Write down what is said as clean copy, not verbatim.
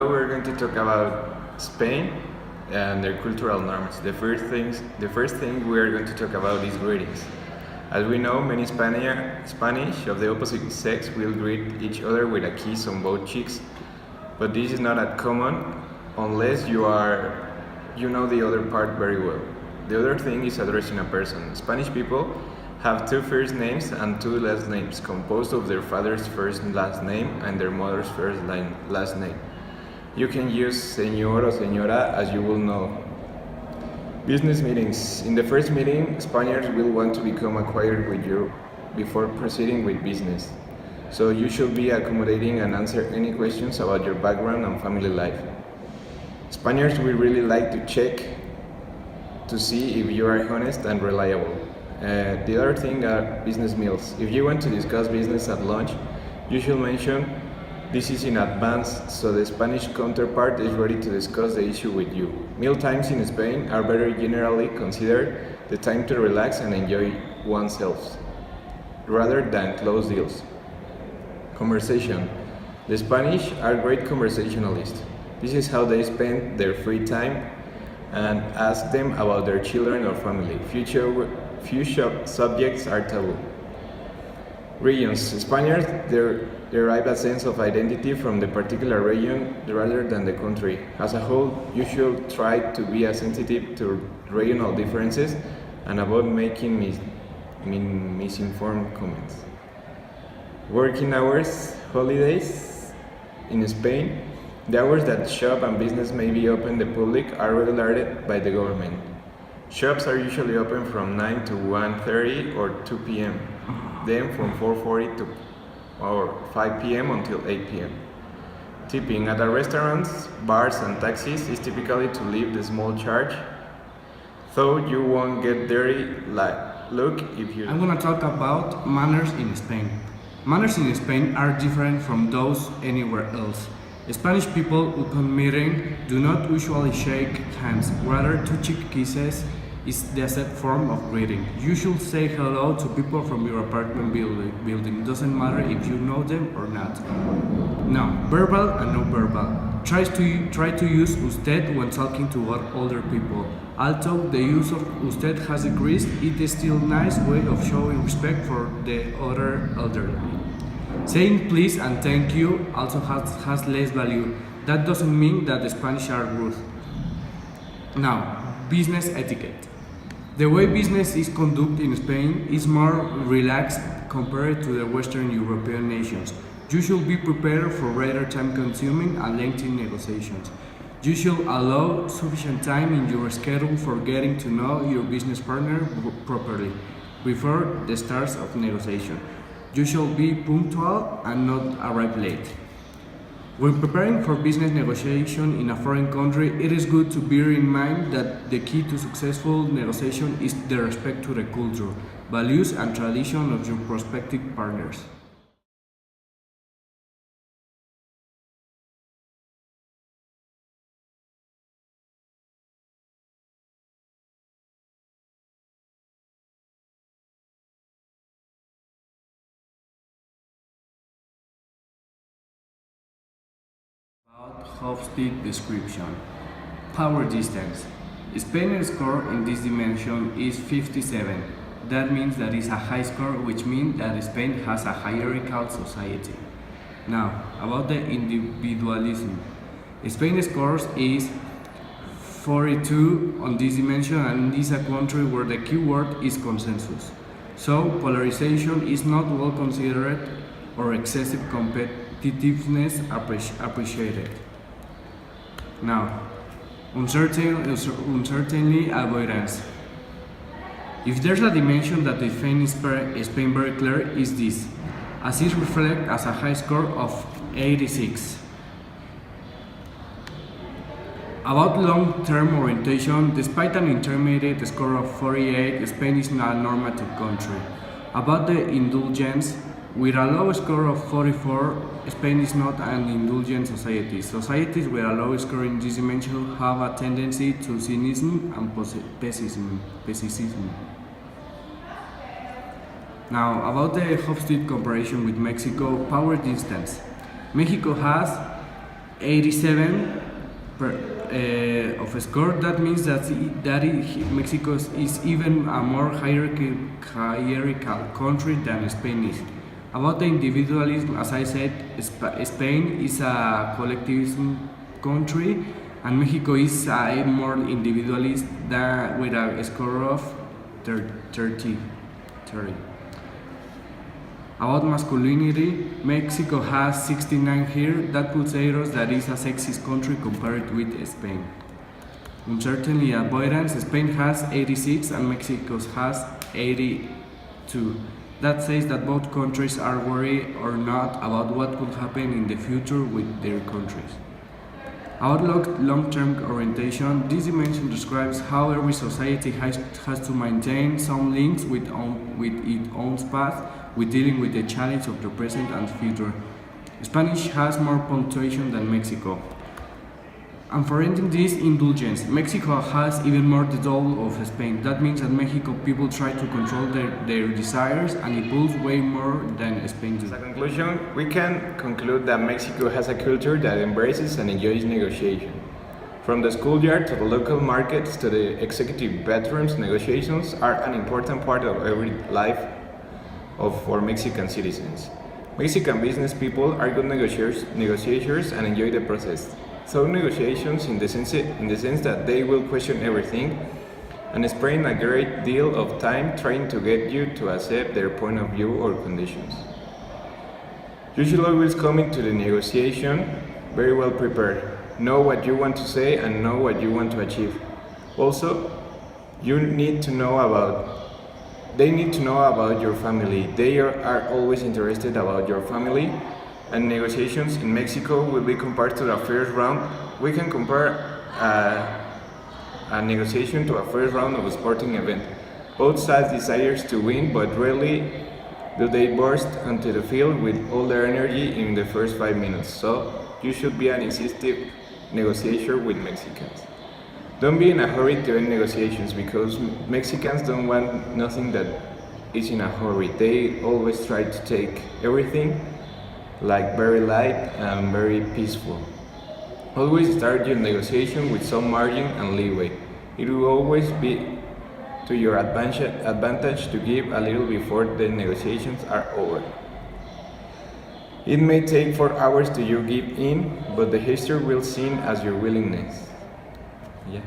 We're going to talk about Spain and their cultural norms. The first thing we are going to talk about is greetings. As we know, many Spanish of the opposite sex will greet each other with a kiss on both cheeks, but this is not that common unless you know the other part very well. The other thing is addressing a person. Spanish people have two first names and two last names, composed of their father's first and last name and their mother's last name. You can use señor or señora as you will know. Business meetings. In the first meeting, Spaniards will want to become acquainted with you before proceeding with business. So you should be accommodating and answer any questions about your background and family life. Spaniards will really like to check to see if you are honest and reliable. The other thing are business meals. If you want to discuss business at lunch, you should mention this is in advance so the Spanish counterpart is ready to discuss the issue with you. Meal times in Spain are very generally considered the time to relax and enjoy oneself, rather than close deals. Conversation. The Spanish are great conversationalists. This is how they spend their free time and ask them about their children or family. Few subjects are taboo. Regions. Spaniards derive a sense of identity from the particular region rather than the country. As a whole, you should try to be as sensitive to regional differences and avoid making misinformed comments. Working hours, holidays in Spain. The hours that shop and business may be open to the public are regulated by the government. Shops are usually open from 9 to 1:30 or 2 p.m., then from 4:40 to or 5 p.m. until 8 p.m. Tipping at the restaurants, bars and taxis is typically to leave the small charge, though you won't get dirty look if you... I'm gonna talk about manners in Spain. Manners in Spain are different from those anywhere else. Spanish people, upon meeting, do not usually shake hands, rather two cheek kisses is the accepted form of greeting. You should say hello to people from your apartment building. Doesn't matter if you know them or not. Now, verbal and no verbal. Try to use usted when talking to older people. Although the use of usted has decreased, it is still a nice way of showing respect for the other elderly. Saying please and thank you also has less value. That doesn't mean that the Spanish are rude. Now, business etiquette. The way business is conducted in Spain is more relaxed compared to the Western European nations. You should be prepared for rather time-consuming and lengthy negotiations. You should allow sufficient time in your schedule for getting to know your business partner properly before the start of negotiation. You should be punctual and not arrive late. When preparing for business negotiation in a foreign country, it is good to bear in mind that the key to successful negotiation is the respect to the culture, values and tradition of your prospective partners. About Hofsted description. Power distance. Spain's score in this dimension is 57. That means that it's a high score, which means that Spain has a hierarchical society. Now, about the individualism. Spain's scores is 42 on this dimension, and this is a country where the key word is consensus. So, polarization is not well considered or excessive competitiveness appreciated. Now, uncertainty avoidance. If there's a dimension that defines Spain very clear, is this, as is reflected as a high score of 86. About long-term orientation, despite an intermediate score of 48, Spain is not a normative country. About the indulgence, with a low score of 44, Spain is not an indulgent society. Societies with a low score in this dimension have a tendency to cynicism and pessimism. Now, about the Hofsted comparison with Mexico, power distance. Mexico has 87 of a score. That means that Mexico is even a more hierarchical country than Spain is. About the individualism, as I said, Spain is a collectivism country, and Mexico is a more individualist with a score of 30. About masculinity, Mexico has 69 here. That puts us that is a sexist country compared with Spain. Uncertainty avoidance, Spain has 86 and Mexico has 82. That says that both countries are worried or not about what could happen in the future with their countries. Outlook long-term orientation. This dimension describes how every society has to maintain some links with its own past, with dealing with the challenge of the present and future. Spanish has more punctuation than Mexico. And for ending this indulgence, Mexico has even more the toll of Spain. That means that Mexico people try to control their desires, and it pulls way more than Spain does. As a conclusion, we can conclude that Mexico has a culture that embraces and enjoys negotiation. From the schoolyard to the local markets to the executive bedrooms, negotiations are an important part of every life for Mexican citizens. Mexican business people are good negotiators and enjoy the process. So negotiations in the sense that they will question everything and spend a great deal of time trying to get you to accept their point of view or conditions. You should always come into the negotiation very well prepared. Know what you want to say and know what you want to achieve. Also, they need to know about your family. They are always interested about your family. And negotiations in Mexico will be compared to the first round. We can compare a negotiation to a first round of a sporting event. Both sides desires to win, but rarely do they burst onto the field with all their energy in the first 5 minutes. So you should be an incisive negotiator with Mexicans. Don't be in a hurry to end negotiations, because Mexicans don't want nothing that is in a hurry. They always try to take everything like very light and very peaceful. Always start your negotiation with some margin and leeway. It will always be to your advantage to give a little before the negotiations are over. It may take 4 hours to you give in, but the history will see as your willingness. Yeah.